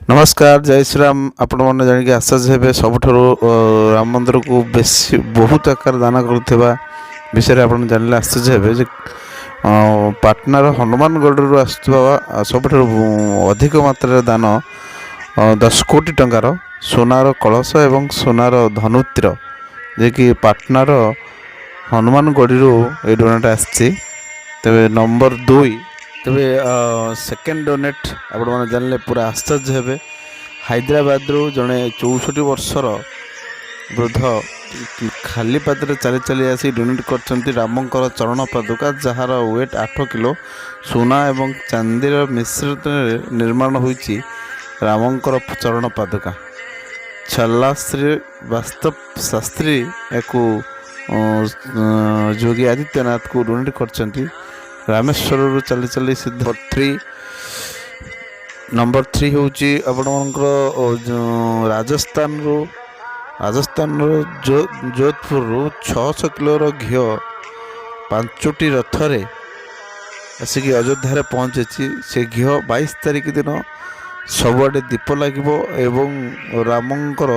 नमस्कार जय श्री राम। आपण मैंने जानिक आश्चर्य हेबे सबुठारु राम मंदिर को बेसी बहुत आकार दान करुवा विषय आप जानले आश्चर्य हेबे जे पाटनार हनुमानगढ़ आसुवा सबुठारु अधिक मात्रा दान 10 कोटी टंकार सोनार कलश एवं सोनार धनुत्र जे कि पाटनार हनुमानगढ़ ये डोनेट आसी। तेरे नंबर 2 तेरे सेकेंड डोनेट आपण मैंने जानले पूरा आश्चर्य हेबे हैदराबाद रु जड़े 64 वर्षर वृद्ध खाली पादरे चली चली आसी डोनेट कर रामंकर चरण पादुका जार वेट 8 किलो सोना एवं चांदीर मिश्रित निर्माण होईची रामंकर चरण पादुका छल्लाश्री वास्तव शास्त्री एक योगी आदित्यनाथ को डोनेट कर रामेश्वर चली चली सिद्ध 3 नंबर 3 हूँ राजस्थान जोधपुर 600 किलोर घी 5टी रथरे आसिक अयोध्या पहुँचे से घी 22 तारिख दिन सबुआडे दीप लगे एवं रामंकर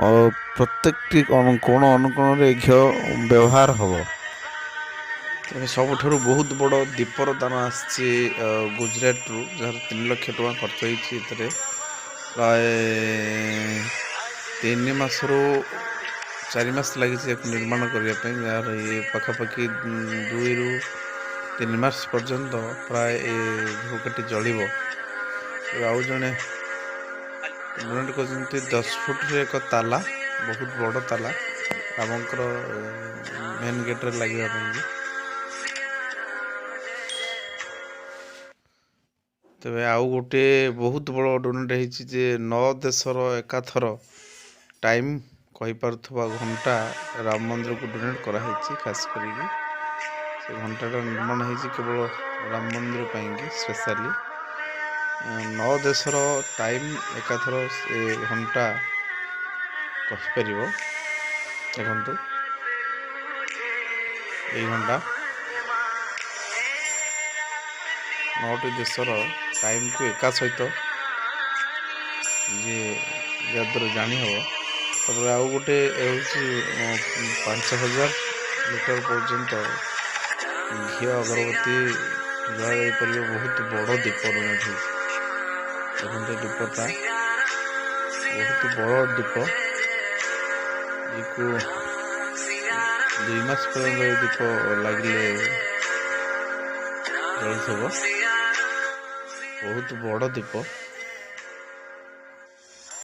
प्रत्येक कोण अनुकोण घी व्यवहार हम सबुठ बहुत बड़ दीपर दान आसी गुजरात रु जार 3 लाख टका खर्च होती प्राय 3 मास रु 4 मास लगी निर्माण करने यार ये पखापाखि 2 रु 3 मास पर्यंत प्राय धूपकाठी जलिब। आउ जड़े डोनेट कर 10 फुट रे एक ताला बहुत बड़ ताला रामंकर मेन गेट रे लगे तेरे आउ गोटे बहुत बड़ डोनेट होती 9 देशर एकाथर टाइम कहीपरुवा घंटा राम मंदिर को डोनेट कराई खास करी से घंटाटा निर्माण होती केवल राम मंदिर पर स्पेशली 9 देशर टाइम एकाथर से घंटा कहीपर देखु ये घंटा 9टी देशर टाइम को एका सहित जे जानी हम तापर आउ गोटे हूँ 5000 लीटर पर्यंत घी अगरबत्ती जल बहुत बड़ दीप डोनेट देखते दीपटा बहुत बड़ दीप ये 2 मास पर्यंत दीप लगे जल बहुत बड़ दीप।